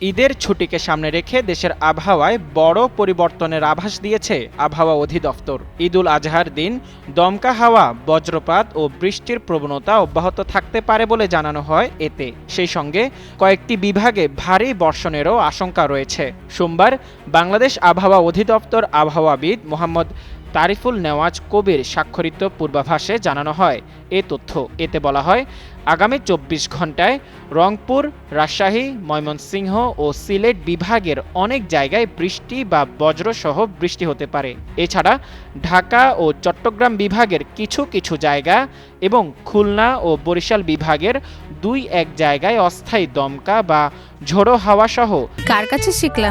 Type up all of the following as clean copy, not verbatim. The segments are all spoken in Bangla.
ঈদের ছুটিকে সামনে রেখে দেশের আবহাওয়ায় বড় পরিবর্তনের আভাস দিয়েছে আবহাওয়া অধিদপ্তর। ঈদুল আজহার দিন দমকা হাওয়া, বজ্রপাত ও বৃষ্টির প্রবণতা অব্যাহত থাকতে পারে বলে জানানো হয় এতে। সেই সঙ্গে কয়েকটি বিভাগে ভারী বর্ষণেরও আশঙ্কা রয়েছে। সোমবার বাংলাদেশ আবহাওয়া অধিদপ্তর আবহাওয়াবিদ মোহাম্মদ তারিফুল নেওয়াজ কবির স্বাক্ষরিত পূর্বাভাসে জানানো হয় এ তথ্য। এতে বলা হয়, আগামী ২৪ ঘন্টায় রংপুর, রাজশাহী, ময়মনসিংহ ও সিলেট বিভাগের অনেক জায়গায় বৃষ্টি বা বজ্রসহ বৃষ্টি হতে পারে। এছাড়া ঢাকা ও চট্টগ্রাম বিভাগের কিছু কিছু জায়গা এবং খুলনা ও বরিশাল বিভাগের ২-১ জায়গায় অস্থায়ী দমকা বা ঝোড়ো হাওয়া সহ। কার কাছে শিখলা?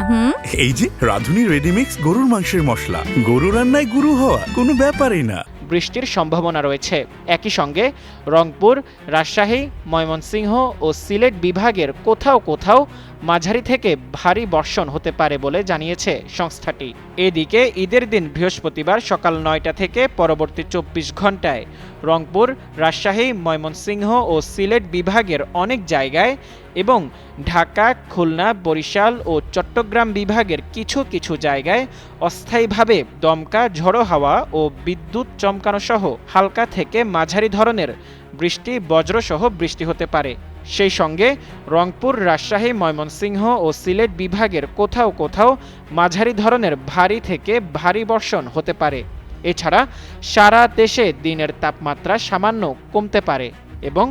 এই যে রাঁধুনি রেডিমিক্স গরুর মাংসের মশলা, গরু রান্নায় গুরু হওয়া কোনো ব্যাপারই না। বৃষ্টির সম্ভাবনা রয়েছে। একই সঙ্গে রংপুর, রাজশাহী, ময়মনসিংহ ও সিলেট বিভাগের কোথাও কোথাও মাঝারি থেকে ভারী বর্ষণ হতে পারে বলে জানিয়েছে সংস্থাটি। এদিকে ঈদের দিন বৃহস্পতিবার সকাল ৯টা থেকে পরবর্তী ২৪ ঘন্টায় রংপুর, রাজশাহী, ময়মনসিংহ ও সিলেট বিভাগের অনেক জায়গায় এবং ঢাকা, খুলনা, বরিশাল ও চট্টগ্রাম বিভাগের কিছু কিছু জায়গায় অস্থায়ীভাবে দমকা, ঝোড়ো হাওয়া ও বিদ্যুৎ চমকানো সহ হালকা থেকে মাঝারি ধরনের বৃষ্টি, বজ্রসহ বৃষ্টি হতে পারে। সেই সঙ্গে রংপুর, রাজশাহী, ময়মনসিংহ ও সিলেট বিভাগের কোথাও কোথাও মাঝারি ধরনের ভারী থেকে ভারী বর্ষণ হতে পারে। এছাড়া সারা দেশে দিনের তাপমাত্রা সামান্য কমতে পারে এবং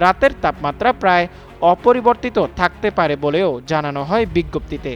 রাতের তাপমাত্রা প্রায় অপরিবর্তিত থাকতে পারে বলেও জানানো হয় বিজ্ঞপ্তিতে।